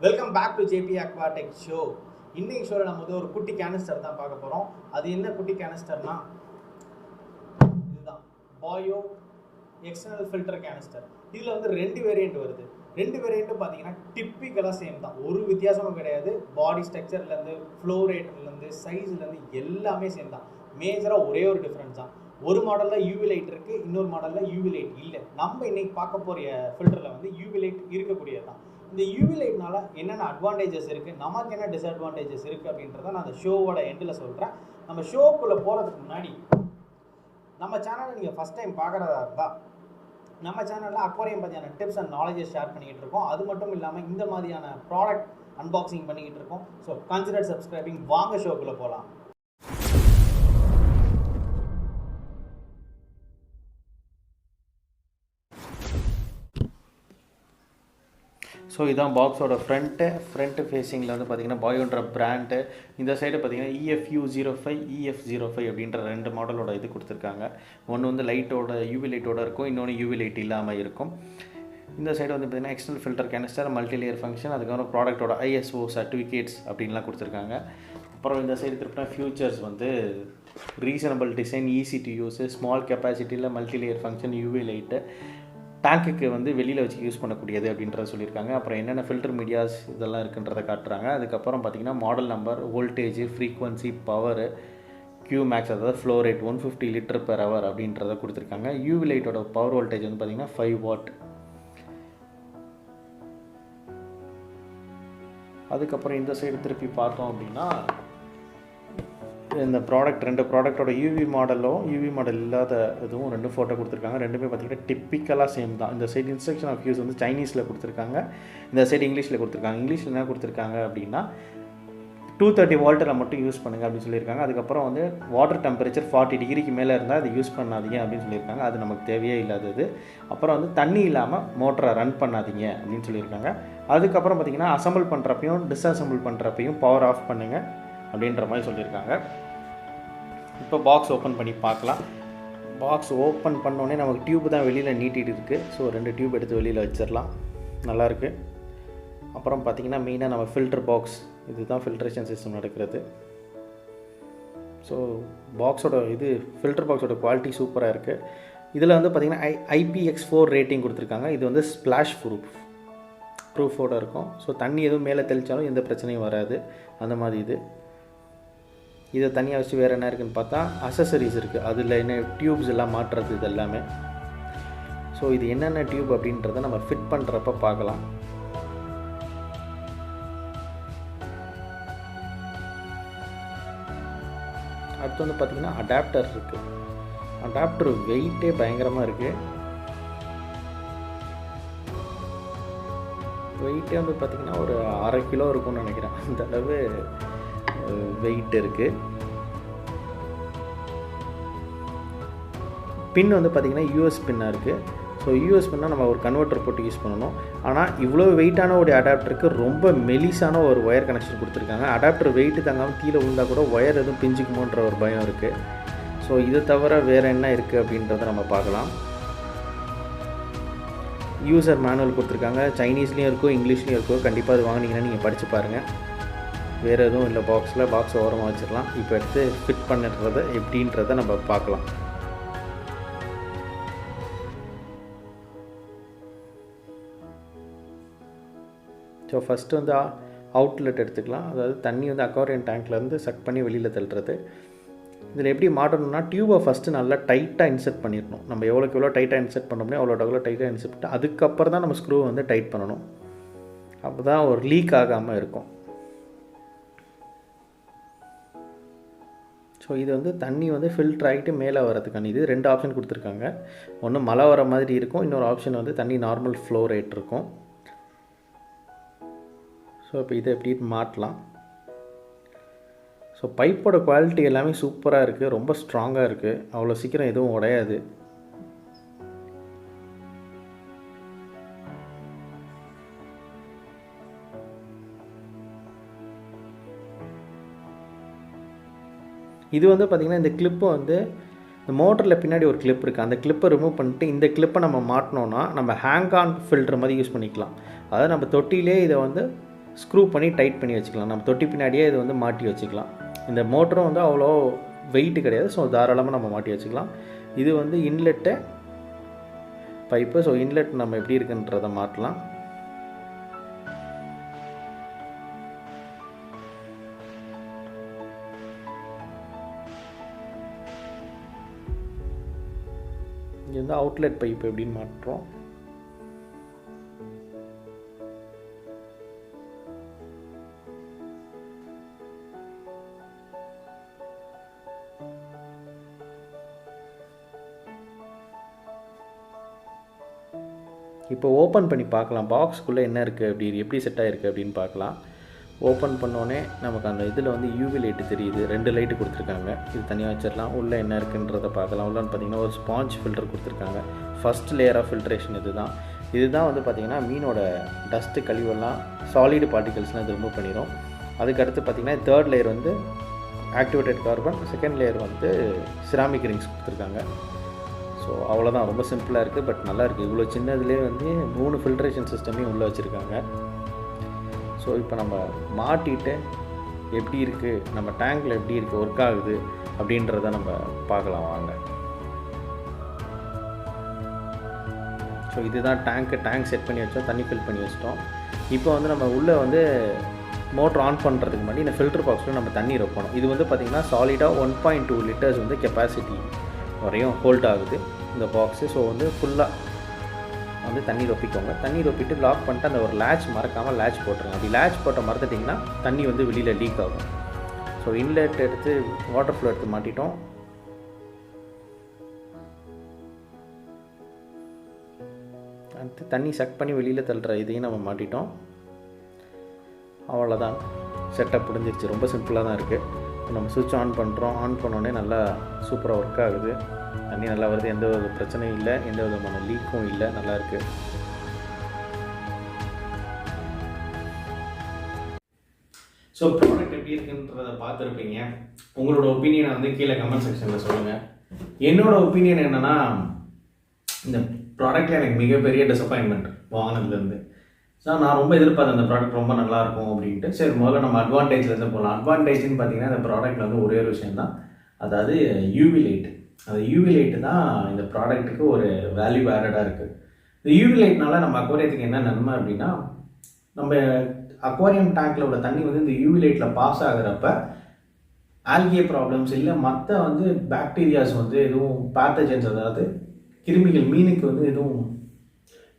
Welcome back to JP Aquatech show. இன்னைக்கு ஷோவில் நம்ம வந்து ஒரு குட்டி கேனிஸ்டர் தான் பார்க்க போகிறோம். அது என்ன குட்டி கேனிஸ்டர்னா இதுதான் பாயோ எக்ஸ்டர்னல் ஃபில்டர் கேனிஸ்டர். இதில் வந்து ரெண்டு வேரியண்ட் வருது. ரெண்டு வேரியண்ட்டும் பார்த்தீங்கன்னா டிப்பிக்கலாக சேம் தான், ஒரு வித்தியாசமும் கிடையாது. பாடி ஸ்ட்ரக்சர்லேருந்து ஃப்ளோ ரேட்லேருந்து சைஸ்லேருந்து எல்லாமே சேம் தான். மேஜராக ஒரே ஒரு டிஃப்ரென்ஸ் தான். ஒரு மாடலில் யூவி லைட் இருக்குது, இன்னொரு மாடலில் யூவி லைட் இல்லை. நம்ம இன்னைக்கு பார்க்க போகிற ஃபில்டரில் வந்து யூவி லைட் இருக்கக்கூடியது தான். இந்த யூவி லைட்னால என்னென்ன அட்வான்டேஜஸ் இருக்குது, நமக்கு என்ன டிஸ்அட்வான்டேஜஸ் இருக்குது அப்படின்றத நான் அந்த ஷோவோட எண்டில் சொல்கிறேன். நம்ம ஷோக்குள்ளே போகிறதுக்கு முன்னாடி நம்ம சேனலை நீங்கள் ஃபஸ்ட் டைம் பார்க்குறதா இருந்தால் நம்ம சேனலில் அக்வாரியம் பற்றியான டிப்ஸ் அண்ட் நாலேஜஸ் ஷேர் பண்ணிக்கிட்டு இருக்கோம். அது மட்டும் இல்லாமல் இந்த மாதிரியான ப்ராடக்ட் அன்பாக்சிங் பண்ணிக்கிட்டு இருக்கோம். So consider subscribing. வாங்க ஷோக்குள்ளே போகலாம். ஸோ இதான் பாக்ஸோட ஃப்ரண்ட்டு ஃபேஸிங்கில் வந்து பார்த்திங்கன்னா பாயோன்ற பிராண்டு. இந்த சைடு பார்த்திங்கன்னா EFU05 EF05 அப்படின்ற ரெண்டு மாடலோட இது கொடுத்துருக்காங்க. ஒன்று வந்து லைட்டோட யூவி லைட்டோட இருக்கும், இன்னொன்று யூவி லைட் இல்லாமல் இருக்கும். இந்த சைடு வந்து பார்த்திங்கன்னா external filter canister, multi layer function, அதுக்கப்புறம் ப்ராடக்டோட ISO சர்டிஃபிகேட்ஸ் அப்படின்லாம் கொடுத்துருக்காங்க. அப்புறம் இந்த சைடு திருப்பினா ஃபியூச்சர்ஸ் வந்து reasonable design, easy to use, small கெப்பாசிட்டியில் multi layer function, UV light, டேங்க்குக்கு வந்து வெளியில் வச்சு யூஸ் பண்ணக்கூடியது அப்படின்றத சொல்லியிருக்காங்க. அப்புறம் என்னென்ன ஃபில்டர் மீடியாஸ் இதெல்லாம் இருக்குன்றதை காட்டுறாங்க. அதுக்கப்புறம் பார்த்திங்கன்னா model number, voltage, frequency, power, QMAX அதாவது flow rate 150 litre per hour அப்படின்றத கொடுத்துருக்காங்க. யூவி லைட்டோட பவர் வோல்டேஜ் வந்து பார்த்திங்கன்னா 5 வாட். அதுக்கப்புறம் இந்த சைடு திருப்பி பார்த்தோம் அப்படின்னா இந்த ரெண்டு ப்ராடக்டோட யூவி மாடல் இல்லாத இதுவும் ரெண்டு ஃபோட்டோ கொடுத்துருக்காங்க. ரெண்டுமே பார்த்திங்கன்னா டிப்பிக்கலாக சேம் தான். இந்த சைடு இன்ஸ்ட்ரக்ஷன் ஆஃப் யூஸ் வந்து சைனீஸில் கொடுத்துருக்காங்க, இந்த சைடு இங்கிலீஷில் கொடுத்துருக்காங்க. இங்கிலீஷில் என்ன கொடுத்துருக்காங்க அப்படின்னா 230 வோல்ட்டில் மட்டும் யூஸ் பண்ணுங்கள் அப்படின்னு சொல்லியிருக்காங்க. அதுக்கப்புறம் வந்து வாட்டர் டெம்பரேச்சர் 40 டிகிரிக்கு மேலே இருந்தால் அது யூஸ் பண்ணாதீங்க அப்படின்னு சொல்லியிருக்காங்க. அது நமக்கு தேவையே இல்லாதது. அப்புறம் வந்து தண்ணி இல்லாமல் மோட்டரை ரன் பண்ணாதீங்க அப்படின்னு சொல்லியிருக்காங்க. அதுக்கப்புறம் பார்த்திங்கன்னா அசம்பிள் பண்ணுறப்பையும் டிஸ்அசம்பிள் பண்ணுறப்பையும் பவர் ஆஃப் பண்ணுங்கள் அப்படின்ற மாதிரி சொல்லியிருக்காங்க. இப்போ பாக்ஸ் ஓப்பன் பண்ணி பார்க்கலாம். பாக்ஸ் ஓப்பன் பண்ணோடனே நமக்கு டியூப் தான் வெளியில் நீட்டிகிட்டு இருக்குது. ஸோ 2 டியூப் எடுத்து வெளியில் வச்சிடலாம். நல்லாயிருக்கு. அப்புறம் பார்த்திங்கன்னா மெயினாக நம்ம ஃபில்டர் பாக்ஸ், இதுதான் ஃபில்ட்ரேஷன் சிஸ்டம் நடக்கிறது. ஸோ பாக்ஸோட ஃபில்டர் பாக்ஸோட குவாலிட்டி சூப்பராக இருக்குது. இதில் வந்து பார்த்திங்கன்னா IPX4 ரேட்டிங் கொடுத்துருக்காங்க. இது வந்து ஸ்ப்ளாஷ் ப்ரூஃபோடு இருக்கும். ஸோ தண்ணி எதுவும் மேலே தெளித்தாலும் எந்த பிரச்சனையும் வராது, அந்த மாதிரி இதை தனியாக வச்சு வேறு என்ன இருக்குதுன்னு பார்த்தா அசசரிஸ் இருக்குது. அதில் என்ன டியூப்ஸ் எல்லாம் மாற்றுறது இது எல்லாமே. ஸோ இது என்னென்ன டியூப் அப்படின்றத நம்ம ஃபிட் பண்ணுறப்ப பார்க்கலாம். அடுத்து வந்து பார்த்திங்கன்னா அடாப்டர் இருக்குது. அடாப்டர் வெயிட்டே பயங்கரமாக இருக்குது. வெயிட்டே வந்து பார்த்திங்கன்னா ஒரு 1/2 கிலோ இருக்கும்னு நினைக்கிறேன். அந்த அளவு வெயிட் இருக்குது. பின் வந்து பார்த்திங்கன்னா US பின்னாக இருக்குது. ஸோ US பின்னா நம்ம ஒரு கன்வெர்ட்டர் போட்டு யூஸ் பண்ணணும். ஆனால் இவ்வளோ வெயிட்டான ஒரு அடாப்டருக்கு ரொம்ப மெலிசான ஒரு ஒயர் கனெக்ஷன் கொடுத்துருக்காங்க. அடாப்டர் வெயிட்டு தாங்காமல் கீழே விழுந்தால் கூட ஒயர் எதுவும் பிஞ்சிக்குமோன்ற ஒரு பயம் இருக்குது. ஸோ இதை தவிர வேறு என்ன இருக்குது அப்படின்றத நம்ம பார்க்கலாம். யூசர் மேனுவல் கொடுத்துருக்காங்க. சைனீஸ்லேயும் இருக்கும், இங்கிலீஷ்லேயும் இருக்கும். கண்டிப்பாக அது வாங்கினீங்கன்னா நீங்கள் படித்து பாருங்கள். வேறு எதுவும் இல்லை பாக்ஸில். பாக்ஸை ஓரமாக வச்சிடலாம். இப்போ எடுத்து ஃபிட் பண்ணுறத எப்படின்றத நம்ம பார்க்கலாம். ஸோ ஃபஸ்ட்டு வந்து அவுட்லெட் எடுத்துக்கலாம். அதாவது தண்ணி வந்து அக்வாரியம் டேங்க்லேருந்து சக் பண்ணி வெளியில் தள்ளுறது. இதில் எப்படி மாட்டணும்னா டியூபை ஃபஸ்ட்டு நல்லா டைட்டாக இன்செர்ட் பண்ணிடணும். நம்ம எவ்வளோக்கு எவ்வளோ டைட்டாக இன்செர்ட் பண்ணோம்னா எவ்வளோ டைட்டாக இன்செர்ட் பண்ணிட்டு அதுக்கப்புறம் தான் நம்ம ஸ்க்ரூ வந்து டைட் பண்ணணும். அப்போ தான் ஒரு லீக் ஆகாமல் இருக்கும். ஸோ இது வந்து தண்ணி வந்து ஃபில்டர் ஆகிட்டு மேலே வரதுக்கான இது 2 ஆப்ஷன் கொடுத்துருக்காங்க. ஒன்று மழை வர மாதிரி இருக்கும், இன்னொரு ஆப்ஷன் வந்து தண்ணி நார்மல் ஃப்ளோ ரேட் இருக்கும். ஸோ இப்போ இதை எப்படி மாட்டலாம். ஸோ பைப்போட குவாலிட்டி எல்லாமே சூப்பராக இருக்குது, ரொம்ப ஸ்ட்ராங்காக இருக்குது. அவ்வளோ சீக்கிரம் எதுவும் உடையாது. இது வந்து பார்த்திங்கன்னா இந்த கிளிப்பை வந்து இந்த மோட்டரில் பின்னாடி ஒரு கிளிப் இருக்குது. அந்த கிளிப்பை ரிமூவ் பண்ணிட்டு இந்த கிளிப்பை நம்ம மாட்டினோன்னா நம்ம ஹேங் ஆன் ஃபில்டர் மாதிரி யூஸ் பண்ணிக்கலாம். அதாவது நம்ம தொட்டிலே இதை வந்து ஸ்க்ரூ பண்ணி டைட் பண்ணி வச்சுக்கலாம். நம்ம தொட்டி பின்னாடியே இது வந்து மாட்டி வச்சுக்கலாம். இந்த மோட்டரும் வந்து அவ்வளோ வெயிட்டு கிடையாது, ஸோ தாராளமாக நம்ம மாட்டி வச்சுக்கலாம். இது வந்து இன்லெட்டு பைப்பு. ஸோ இன்லெட் நம்ம எப்படி இருக்குன்றதை மாட்டலாம். இது வந்து அவுட்லெட் பைப்பு எப்படின்னு மாட்டுறோம். இப்போ ஓப்பன் பண்ணி பார்க்கலாம் பாக்ஸ்க்குள்ளே என்ன இருக்குது, எப்படி செட் ஆகிருக்கு அப்படின்னு பார்க்கலாம். ஓப்பன் பண்ணோடனே நமக்கு அந்த இதில் வந்து யூவி லைட்டு தெரியுது. 2 லைட்டு கொடுத்துருக்காங்க. இது தனியாக வச்சிடலாம். உள்ளே என்ன இருக்குன்றதை பார்க்கலாம். உள்ளே பார்த்திங்கன்னா ஒரு ஸ்பாஞ்ச் ஃபில்டர் கொடுத்துருக்காங்க. ஃபஸ்ட் லேயர் ஆஃப் ஃபில்ட்ரேஷன் இதுதான் வந்து பார்த்திங்கன்னா மீனோட டஸ்ட்டு கழிவெல்லாம் சாலிடு பார்ட்டிகல்ஸ்லாம் இது ரிமூவ் பண்ணிடும். அதுக்கடுத்து பார்த்திங்கன்னா 3rd லேயர் வந்து ஆக்டிவேட்டட் கார்பன், 2nd லேயர் வந்து சிராமிக் ரிங்ஸ் கொடுத்துருக்காங்க. ஸோ அவ்வளோதான், ரொம்ப சிம்பிளாக இருக்குது, பட் நல்லாயிருக்கு. இவ்வளோ சின்னதுலேயே வந்து 3 ஃபில்ட்ரேஷன் சிஸ்டமையும் உள்ளே வச்சுருக்காங்க. ஸோ இப்போ நம்ம மாட்டிட்டு எப்படி இருக்குது, நம்ம டேங்கில் எப்படி இருக்குது, ஒர்க் ஆகுது அப்படின்றத நம்ம பார்க்கலாம் வாங்க. ஸோ இதுதான் டேங்க் செட் பண்ணி வச்சோம், தண்ணி ஃபில் பண்ணி வச்சிட்டோம். இப்போ வந்து நம்ம உள்ளே வந்து மோட்டர் ஆன் பண்ணுறதுக்கு முன்னாடி இந்த ஃபில்டர் பாக்ஸில் நம்ம தண்ணி வைக்கணும். இது வந்து பார்த்திங்கன்னா சாலிடாக 1.2 லிட்டர்ஸ் வந்து கெப்பாசிட்டி வரையும் ஹோல்ட் ஆகுது இந்த பாக்ஸு. ஸோ வந்து ஃபுல்லாக வந்து தண்ணி ரொப்பிக்கோங்க. தண்ணி ரொப்பிட்டு லாக் பண்ணிட்டு அந்த ஒரு லேட்ச் மறக்காமல் லேட்ச் போட்டுருங்க. அப்படி லேட்ச் போட்ட மறந்துட்டிங்கன்னா தண்ணி வந்து வெளியில் லீக் ஆகும். ஸோ இன்லெட் எடுத்து வாட்டர் ஃப்ளோ எடுத்து மாட்டிட்டோம். அடுத்து தண்ணி சக் பண்ணி வெளியில் தள்ளுற இதையும் நம்ம மாட்டிட்டோம். அவ்வளோதான், செட்டப் முடிஞ்சிருச்சு. ரொம்ப சிம்பிளாக தான் இருக்குது. நம்ம சுவிட்ச் ஆன் பண்ணுறோம். ஆன் பண்ணோடனே நல்லா சூப்பராக ஒர்க் ஆகுது. தண்ணி நல்லா வருது, எந்த ஒரு பிரச்சனையும் இல்லை, எந்த விதமான லீக்கும் இல்லை, நல்லாயிருக்கு. ஸோ ப்ராடக்ட் எப்படி இருக்குன்றதை பார்த்துருப்பீங்க. உங்களோட ஒப்பீனியனை வந்து கீழே கமெண்ட் செக்ஷனில் சொல்லுங்கள். என்னோட ஒப்பீனியன் என்னென்னா, இந்த ப்ராடக்ட்டில் எனக்கு மிகப்பெரிய டிசப்பாயின்மெண்ட் வாங்கினதுலேருந்து. ஸோ நான் ரொம்ப எதிர்பார்த்தேன் அந்த ப்ராடக்ட் ரொம்ப நல்லாயிருக்கும் அப்படின்ட்டு. சரி, முதல்ல நம்ம அட்வான்டேஜ்லேருந்து போகலாம். அட்வான்டேஜ்னு பார்த்தீங்கன்னா இந்த ப்ராடக்ட்டில் வந்து ஒரே ஒரு விஷயம் தான், அதாவது யூவி லைட். அந்த யூவி லைட்டு தான் இந்த ப்ராடக்ட்டுக்கு ஒரு வேல்யூ ஆடடாக இருக்குது. இந்த யூவி லைட்னால நம்ம அக்வாரியத்துக்கு என்ன நன்மை அப்படின்னா, நம்ம அக்வாரியம் டேங்க்கில் உள்ள தண்ணி வந்து இந்த யூவி லைட்டில் பாஸ் ஆகிறப்ப ஆல்கே ப்ராப்ளம்ஸ் இல்லை மற்ற வந்து பாக்டீரியாஸ் வந்து எதுவும் பேத்தஜன்ஸ், அதாவது கிருமிகள், மீனுக்கு வந்து எதுவும்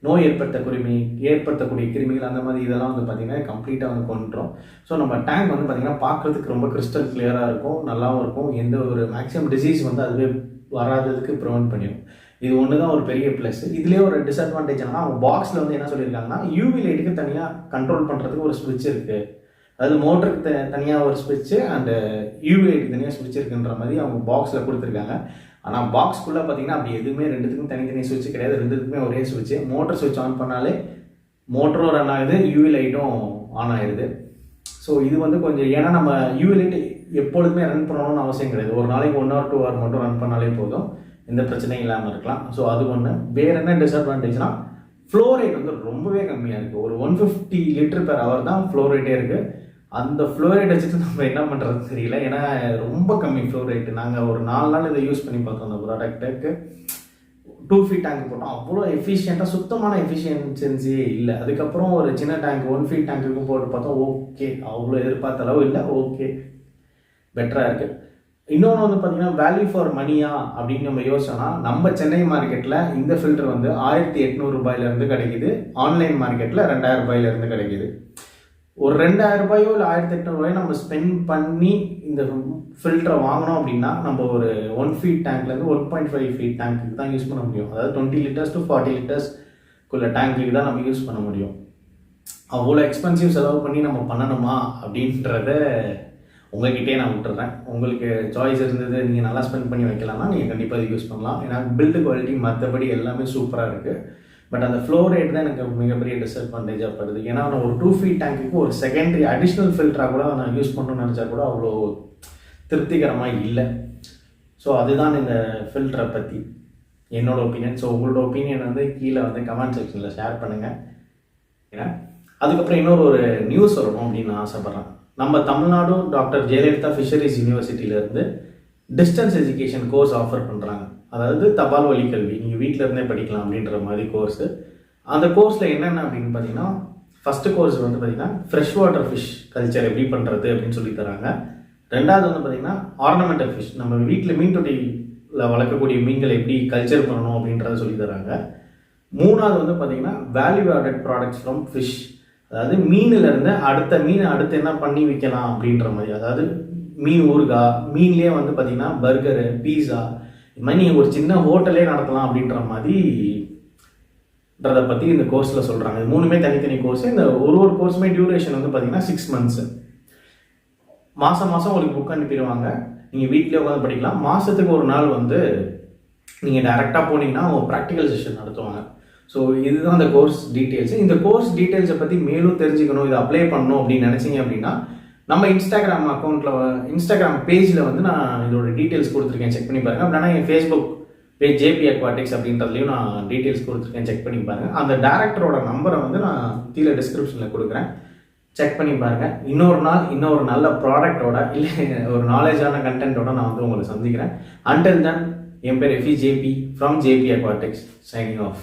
நோய் ஏற்படுத்தக்கூடிய கிருமிகள் அந்த மாதிரி இதெல்லாம் வந்து பார்த்திங்கன்னா கம்ப்ளீட்டாக வந்து கொண்டுறோம். ஸோ நம்ம டேங்க் வந்து பார்த்திங்கன்னா பார்க்குறதுக்கு ரொம்ப கிறிஸ்டல் கிளியராக இருக்கும், நல்லாவும் இருக்கும். எந்த ஒரு மேக்ஸிமம் டிசீஸ் வந்து அதுவே வராததுக்கு ப்ரிவென்ட் பண்ணிடும். இது ஒன்று தான் ஒரு பெரிய ப்ளஸ். இதுலேயே ஒரு டிஸ்அட்வான்டேஜ் என்னன்னா, அவங்க பாக்ஸில் வந்து என்ன சொல்லியிருக்காங்கன்னா, யூவி லைட்டுக்கு தனியாக கண்ட்ரோல் பண்ணுறதுக்கு ஒரு ஸ்விட்ச் இருக்குது. அதாவது மோட்டருக்கு தனியாக ஒரு ஸ்விட்ச்சு அண்டு யூவி லைட்டுக்கு தனியாக ஸ்விட்ச் இருக்குன்ற மாதிரி அவங்க பாக்ஸில் கொடுத்துருக்காங்க. ஆனால் பாக்ஸ்க்குள்ளே பார்த்தீங்கன்னா அப்படி எதுவுமே ரெண்டுத்துக்கும் தனித்தனி ஸ்விட்ச் கிடையாது. ரெண்டுத்துக்குமே ஒரே ஸ்விட்ச்சு. மோட்டர் ஸ்விட்ச் ஆன் பண்ணாலே மோட்டரும் ரன் ஆகுது, யூவி லைட்டும் ஆன் ஆகிடுது. ஸோ இது வந்து கொஞ்சம், ஏன்னா நம்ம யூவி லைட் எப்பொழுதுமே ரன் பண்ணணும்னு அவசியம் கிடையாது. ஒரு நாளைக்கு 1 or 2 hour மட்டும் ரன் பண்ணாலே போதும், எந்த பிரச்சனையும் இல்லாமல் இருக்கலாம். ஸோ அது ஒன்று. வேறு என்ன டிஸ்அட்வான்டேஜ்னா, ஃப்ளோ ரேட் வந்து ரொம்பவே கம்மியாக இருக்குது. ஒரு 150 லிட்டர் பெர் ஹவர் தான் ஃப்ளோ ரேட்டே இருக்குது. அந்த ஃப்ளோ ரேட் வச்சுட்டு நம்ம என்ன பண்ணுறது தெரியல, ஏன்னா ரொம்ப கம்மி ஃப்ளோ ரேட்டு. நாங்கள் ஒரு 4 நாள் இதை யூஸ் பண்ணி பார்த்தோம். அந்த ப்ராடக்ட்டுக்கு 2 feet டேங்க் போட்டோம். அவ்வளோ எஃபிஷியண்ட்டாக, சுத்தமான எஃபிஷியன்சியே இல்லை. அதுக்கப்புறம் ஒரு சின்ன டேங்க் 1 feet டேங்க்குக்கும் போட்டு பார்த்தோம். ஓகே, அவ்வளோ எதிர்பார்த்த அளவு இல்லை, ஓகே, பெட்டராக இருக்குது. இன்னொன்று வந்து பார்த்திங்கன்னா, வேல்யூ ஃபார் மணியா அப்படின்னு நம்ம யோசிச்சோன்னா, நம்ம சென்னை மார்க்கெட்டில் இந்த ஃபில்டர் வந்து 1800 ரூபாயிலேருந்து கிடைக்கிது. ஆன்லைன் மார்க்கெட்டில் 2000 ரூபாயிலேருந்து கிடைக்கிது. ஒரு 2000 ரூபாயோ இல்லை 1800 ரூபாயோ நம்ம ஸ்பெண்ட் பண்ணி இந்த ஃபில்டரை வாங்கினோம் அப்படின்னா, நம்ம ஒரு 1 feet டேங்க்லேருந்து 1.5 feet டேங்க்கு தான் யூஸ் பண்ண முடியும். அதாவது 20 liters to 40 litersக்குள்ள டேங்க்கு தான் நம்ம யூஸ் பண்ண முடியும். அவ்வளோ எக்ஸ்பென்சிவ் செலவு பண்ணி நம்ம பண்ணணுமா அப்படின்றத உங்கள்கிட்டே நான் விட்டுறேன். உங்களுக்கு சாய்ஸ் இருந்தது, நீங்கள் நல்லா ஸ்பெண்ட் பண்ணி வைக்கலாம்னா நீங்கள் கண்டிப்பாக இது யூஸ் பண்ணலாம். ஏன்னா பில்டு குவாலிட்டி மற்றபடி எல்லாமே சூப்பராக இருக்குது. பட் அந்த ஃப்ளோ ரேட் தான் எனக்கு மிகப்பெரிய டிஸ்அட்வான்டேஜாக படுது. ஏன்னா நான் ஒரு 2 feet டேங்க்குக்கு ஒரு செகண்டரி அடிஷ்னல் ஃபில்டராக கூட நான் யூஸ் பண்ணணும்னு நினச்சா கூட அவ்வளோ திருப்திகரமாக இல்லை. ஸோ அதுதான் இந்த ஃபில்டரை பற்றி என்னோடய ஒப்பீனியன். ஸோ உங்களோட ஒப்பீனியன் வந்து கீழே வந்து கமெண்ட் செக்ஷனில் ஷேர் பண்ணுங்கள். ஏன்னா அதுக்கப்புறம் இன்னொரு ஒரு நியூஸ் வரணும் அப்படின்னு நான் ஆசைப்பட்றேன். நம்ம தமிழ்நாடு டாக்டர் ஜெயலலிதா ஃபிஷரிஸ் யூனிவர்சிட்டியிலேருந்து டிஸ்டன்ஸ் எஜுகேஷன் கோர்ஸ் ஆஃபர் பண்ணுறாங்க. அதாவது தபால் வழி கல்வி, நீங்கள் வீட்டில் இருந்தே படிக்கலாம் அப்படின்ற மாதிரி கோர்ஸு. அந்த கோர்ஸில் என்னென்ன அப்படின்னு பார்த்தீங்கன்னா, ஃபஸ்ட்டு கோர்ஸ் வந்து பார்த்திங்கன்னா ஃப்ரெஷ் வாட்டர் ஃபிஷ் கல்ச்சர் எப்படி பண்ணுறது அப்படின்னு சொல்லி தராங்க. ரெண்டாவது வந்து பார்த்திங்கன்னா ஆர்னமெண்டல் ஃபிஷ், நம்ம வீட்டில் மீன் தொட்டியில் வளர்க்கக்கூடிய மீன்களை எப்படி கல்ச்சர் பண்ணணும் அப்படின்றத சொல்லி தராங்க. மூணாவது வந்து பார்த்திங்கன்னா value added products from fish, அதாவது மீனிலேருந்து அடுத்த மீன் அடுத்து என்ன பண்ணி விற்கலாம் அப்படின்ற மாதிரி. அதாவது மீன் ஊறுகாய், மீன்லேயே வந்து பார்த்திங்கன்னா பர்கரு, பீஸா, இது மாதிரி நீங்கள் ஒரு சின்ன ஹோட்டலே நடத்தலாம் அப்படின்ற மாதிரின்றதை பற்றி இந்த கோர்ஸில் சொல்கிறாங்க. இது மூணுமே தனித்தனி கோர்ஸ். இந்த ஒரு கோர்ஸுமே டியூரேஷன் வந்து பார்த்திங்கன்னா 6 months. மாதம் உங்களுக்கு புக் அனுப்பிடுவாங்க, நீங்கள் வீட்டிலே உட்காந்து படிக்கலாம். மாதத்துக்கு ஒரு நாள் வந்து நீங்கள் டைரெக்டாக போனீங்கன்னா அவங்க ப்ராக்டிக்கல் செஷன் நடத்துவாங்க. ஸோ இதுதான் அந்த கோர்ஸ் டீட்டெயில்ஸ். இந்த கோர்ஸ் டீட்டெயில்ஸை பற்றி மேலும் தெரிஞ்சுக்கணும், இதை அப்ளை பண்ணணும் அப்படின்னு நினச்சிங்க அப்படின்னா நம்ம இன்ஸ்டாகிராம் பேஜில் வந்து நான் இதோட டீட்டெயில்ஸ் கொடுத்துருக்கேன், செக் பண்ணி பாருங்கள். அப்படின்னா என் ஃபேஸ்புக் பேஜ் ஜேபி அக்வாட்டிக்ஸ் அப்படின்றதுலையும் நான் டீட்டெயில்ஸ் கொடுத்துருக்கேன், செக் பண்ணி பாருங்கள். அந்த டேரக்டரோட நம்பரை வந்து நான் கீழே டிஸ்கிரிப்ஷனில் கொடுக்குறேன், செக் பண்ணி பாருங்கள். இன்னொரு நல்ல ப்ராடக்டோட இல்லை ஒரு நாலேஜான கண்டென்ட்டோட நான் வந்து உங்களை சந்திக்கிறேன். அன்டில் தென், என் பேர் FEJP from JP Aquatics, signing off.